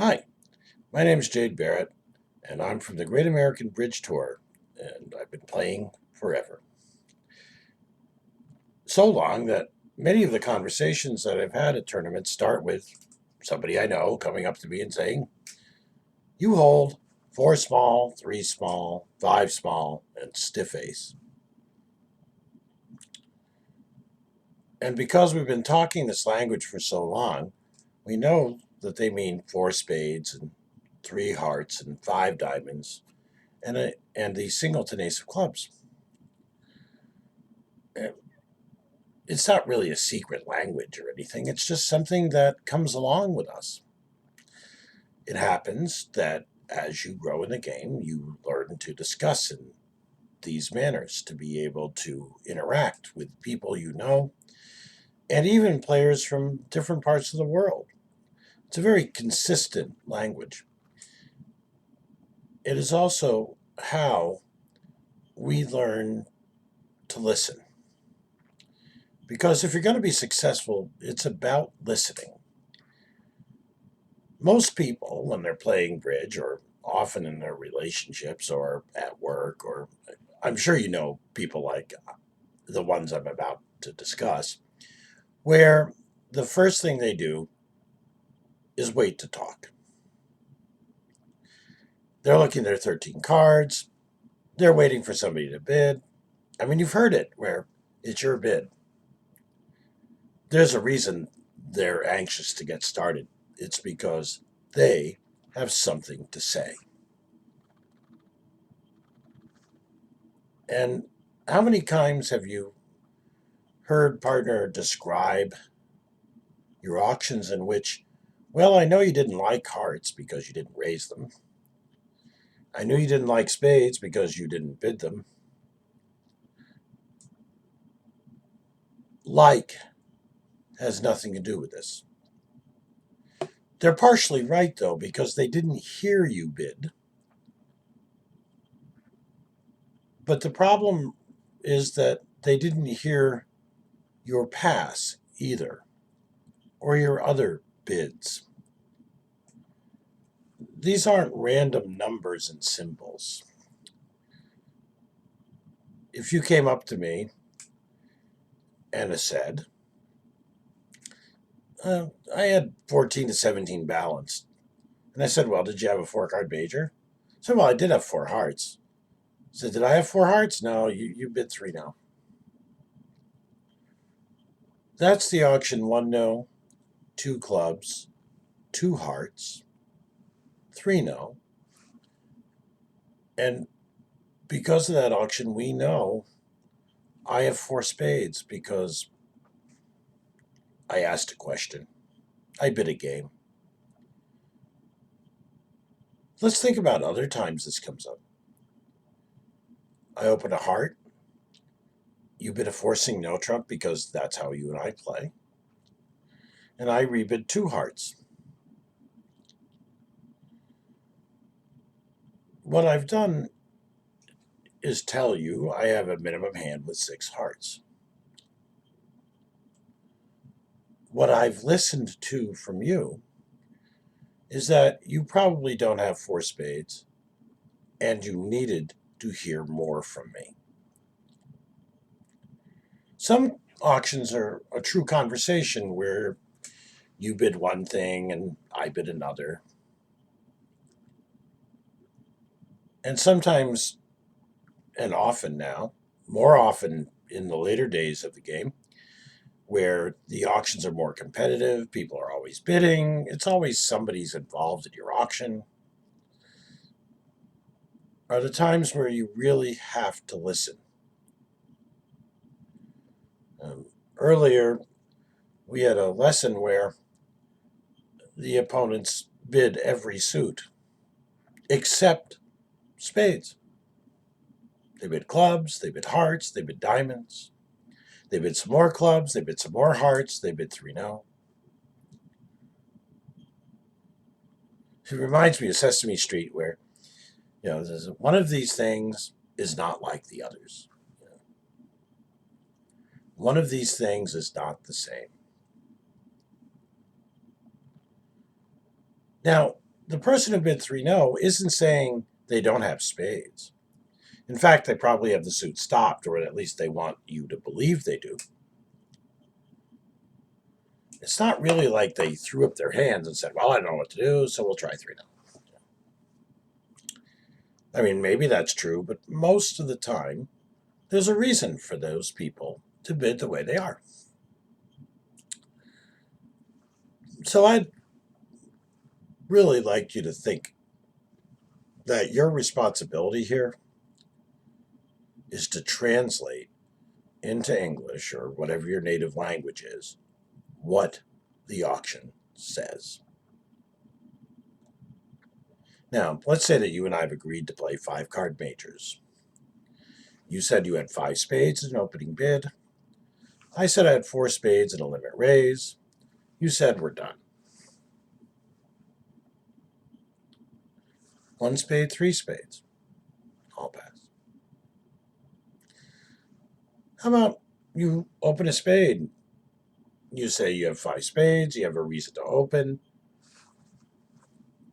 Hi, my name is Jade Barrett, and I'm from the Great American Bridge Tour, and I've been playing forever. So long that many of the conversations that I've had at tournaments start with somebody I know coming up to me and saying, "You hold four small, three small, five small, and stiff ace." And because we've been talking this language for so long, we know that they mean four spades and three hearts and five diamonds and the singleton ace of clubs. It's not really a secret language or anything. It's just something that comes along with us. It happens that as you grow in the game, you learn to discuss in these manners, to be able to interact with people you know, and even players from different parts of the world. It's a very consistent language. It is also how we learn to listen. Because if you're going to be successful, it's about listening. Most people, when they're playing bridge or often in their relationships or at work, or I'm sure you know people like the ones I'm about to discuss, where the first thing they do is wait to talk. They're looking at their 13 cards, they're waiting for somebody to bid. I mean, you've heard it where it's your bid. There's a reason they're anxious to get started. It's because they have something to say. And how many times have you heard partner describe your auctions in which, well, I know you didn't like hearts because you didn't raise them. I knew you didn't like spades because you didn't bid them. Like has nothing to do with this. They're partially right, though, because they didn't hear you bid. But the problem is that they didn't hear your pass either, or your other bids. These aren't random numbers and symbols. If you came up to me and said, I had 14 to 17 balanced. And I said, well, did you have a four card major? I said, well, I did have four hearts. I said, did I have four hearts? No, you bid three now. That's the auction. One no, two clubs, two hearts, three no. And because of that auction, we know I have four spades because I asked a question. I bid a game. Let's think about other times this comes up. I open a heart. You bid a forcing no trump because that's how you and I play. And I rebid two hearts. What I've done is tell you I have a minimum hand with six hearts. What I've listened to from you is that you probably don't have four spades and you needed to hear more from me. Some auctions are a true conversation where you bid one thing and I bid another. And sometimes, and often now, more often in the later days of the game, where the auctions are more competitive, people are always bidding, it's always somebody's involved in your auction, are the times where you really have to listen. Um, Earlier, we had a lesson where the opponents bid every suit except spades. They bid clubs, they bid hearts, they bid diamonds, they bid some more clubs, they bid some more hearts, they bid three no. It reminds me of Sesame Street, where one of these things is not like the others. One of these things is not the same. Now, the person who bid 3-0 isn't saying they don't have spades. In fact, they probably have the suit stopped, or at least they want you to believe they do. It's not really like they threw up their hands and said, well, I don't know what to do, so we'll try 3-0. I mean, maybe that's true, but most of the time, there's a reason for those people to bid the way they are. So I'd really like you to think that your responsibility here is to translate into English, or whatever your native language is, what the auction says. Now, let's say that you and I have agreed to play 5-card majors. You said you had 5 spades as an opening bid. I said I had 4 spades and a limit raise. You said we're done. 1 spade, 3 spades. All pass. How about you open a spade? You say you have 5 spades, you have a reason to open.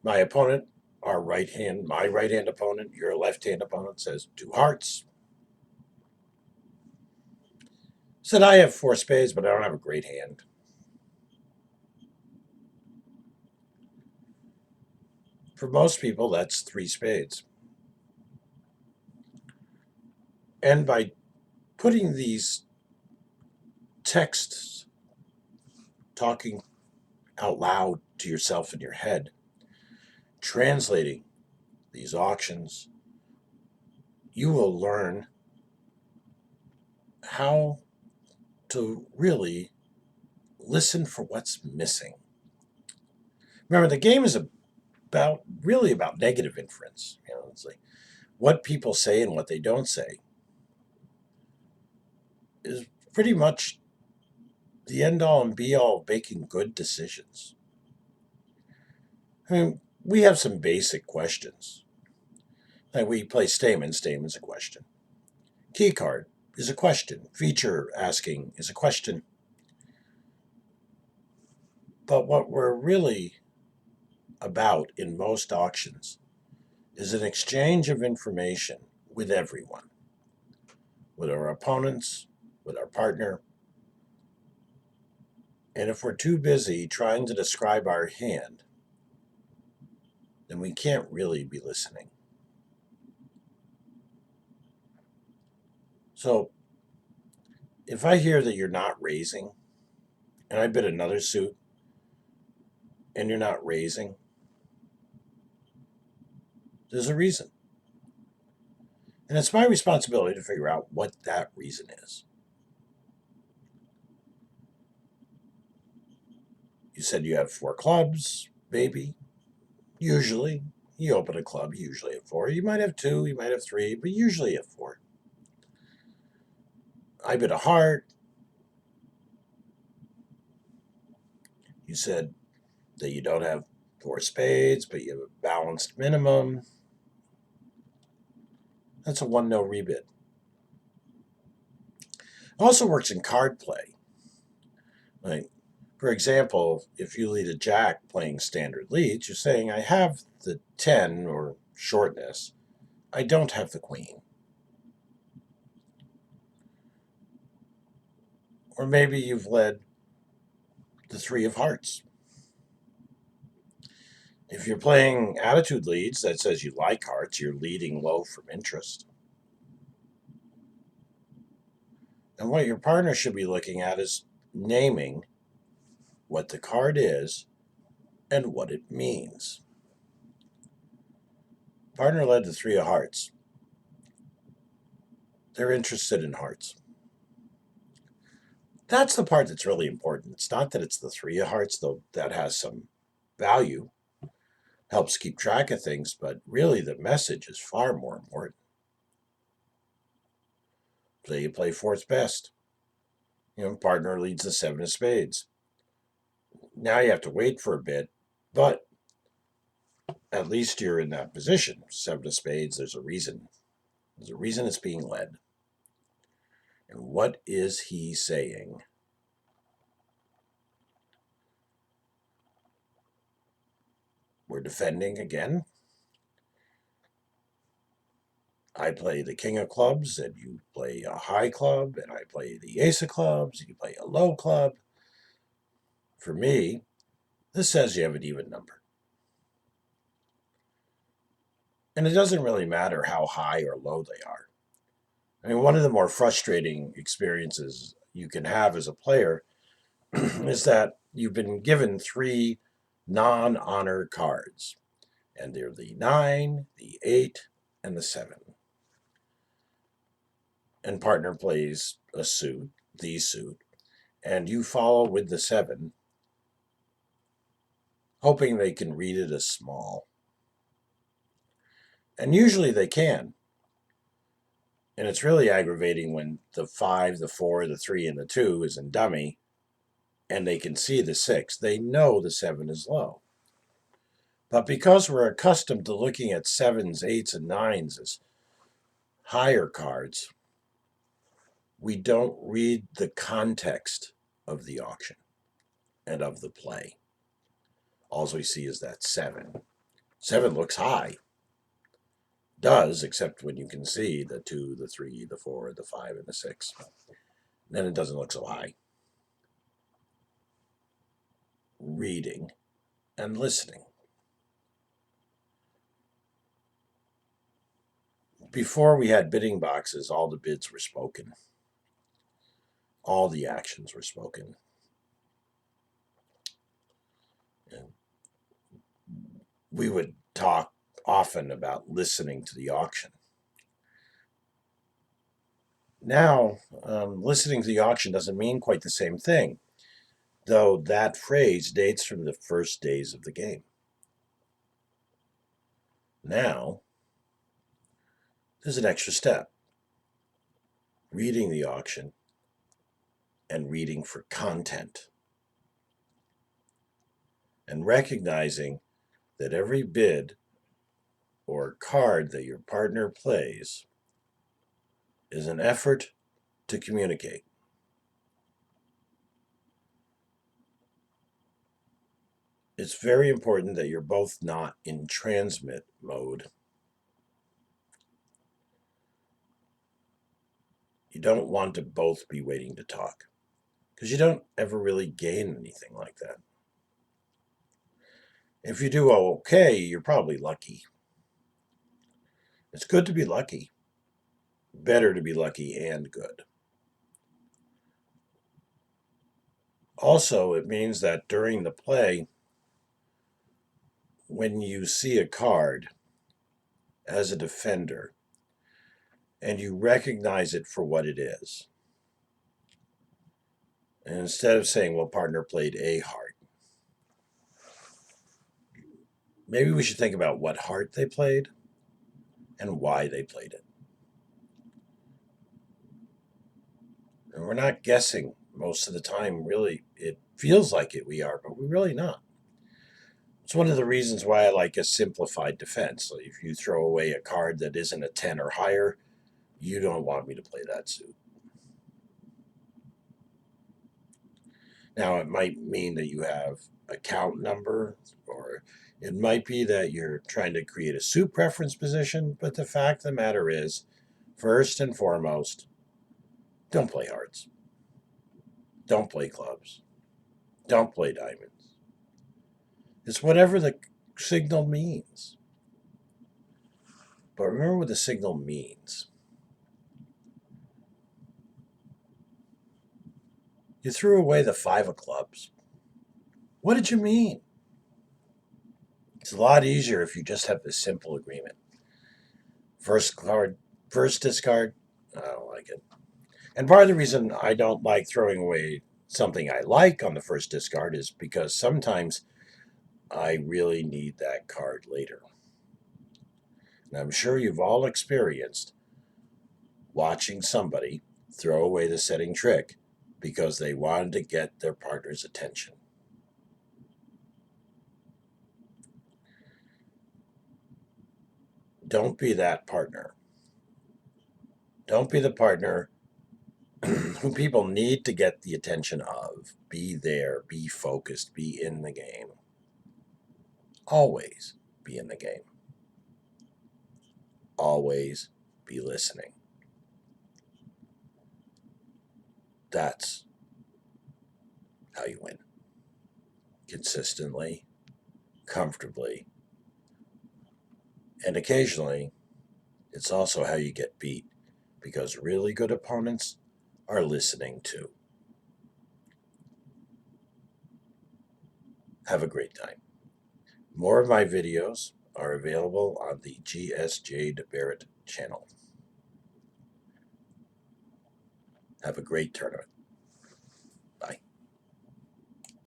My opponent, my right hand opponent, your left hand opponent says 2 hearts. Said I have 4 spades, but I don't have a great hand. For most people, that's 3 spades. And by putting these texts, talking out loud to yourself in your head, translating these auctions, you will learn how to really listen for what's missing. Remember, the game is really about negative inference. It's like what people say and what they don't say is pretty much the end-all and be-all of making good decisions. I mean, we have some basic questions. Like we play Stamen. Stamen's a question. Key card is a question. Feature asking is a question. But what we're really about in most auctions is an exchange of information with everyone, with our opponents, with our partner. And if we're too busy trying to describe our hand, then we can't really be listening. So if I hear that you're not raising, and I bid another suit, and you're not raising, there's a reason. And it's my responsibility to figure out what that reason is. You said you have 4 clubs, maybe. Usually, you open a club, you usually have 4. You might have 2, you might have 3, but usually you have 4. I bid a heart. You said that you don't have 4 spades, but you have a balanced minimum. That's a 1-no rebid. It also works in card play. Like, for example, if you lead a jack playing standard leads, you're saying, I have the 10 or shortness. I don't have the queen. Or maybe you've led the 3 of hearts. If you're playing attitude leads that says you like hearts, you're leading low from interest. And what your partner should be looking at is naming what the card is and what it means. Partner led the 3 of hearts. They're interested in hearts. That's the part that's really important. It's not that it's the 3 of hearts, though that has some value, helps keep track of things, but really the message is far more important. So you play 4th best. Partner leads the 7 of spades. Now you have to wait for a bit, but at least you're in that position. 7 of spades, there's a reason. There's a reason it's being led. And what is he saying? We're defending again. I play the king of clubs, and you play a high club, and I play the ace of clubs, and you play a low club. For me, this says you have an even number. And it doesn't really matter how high or low they are. I mean, one of the more frustrating experiences you can have as a player is that you've been given three non-honor cards, and they're the 9, the 8, and the 7. And partner plays a suit, the suit, and you follow with the 7, hoping they can read it as small. And usually they can. And it's really aggravating when the 5, the 4, the 3, and the 2 is in dummy, and they can see the 6. They know the 7 is low. But because we're accustomed to looking at 7s, 8s, and 9s as higher cards, we don't read the context of the auction and of the play. All we see is that 7. 7 looks high. Does, except when you can see the 2, the 3, the 4, the 5, and the 6. Then it doesn't look so high. Reading and listening. Before we had bidding boxes, all the bids were spoken. All the actions were spoken. And we would talk often about listening to the auction. Now, listening to the auction doesn't mean quite the same thing, though that phrase dates from the first days of the game. Now, there's an extra step. Reading the auction and reading for content. And recognizing that every bid or card that your partner plays is an effort to communicate. It's very important that you're both not in transmit mode. You don't want to both be waiting to talk, because you don't ever really gain anything like that. If you do okay, you're probably lucky. It's good to be lucky. Better to be lucky and good. Also, it means that during the play, when you see a card as a defender and you recognize it for what it is, and instead of saying, well, partner played a heart, maybe we should think about what heart they played and why they played it. And we're not guessing most of the time, really. It feels like it we are, but we're really not. It's one of the reasons why I like a simplified defense. Like if you throw away a card that isn't a 10 or higher, you don't want me to play that suit. Now, it might mean that you have a count number, or it might be that you're trying to create a suit preference position, but the fact of the matter is, first and foremost, don't play hearts. Don't play clubs. Don't play diamonds. It's whatever the signal means. But remember what the signal means. You threw away the 5 of clubs. What did you mean? It's a lot easier if you just have this simple agreement. First card, first discard. I don't like it. And part of the reason I don't like throwing away something I like on the first discard is because sometimes I really need that card later. And I'm sure you've all experienced watching somebody throw away the setting trick because they wanted to get their partner's attention. Don't be that partner. Don't be the partner who people need to get the attention of. Be there, be focused, be in the game. always be in the game. Always be listening. That's how you win. Consistently, comfortably, and occasionally, it's also how you get beat, because really good opponents are listening too. Have a great time. More of my videos are available on the Jade Barrett channel. Have a great tournament.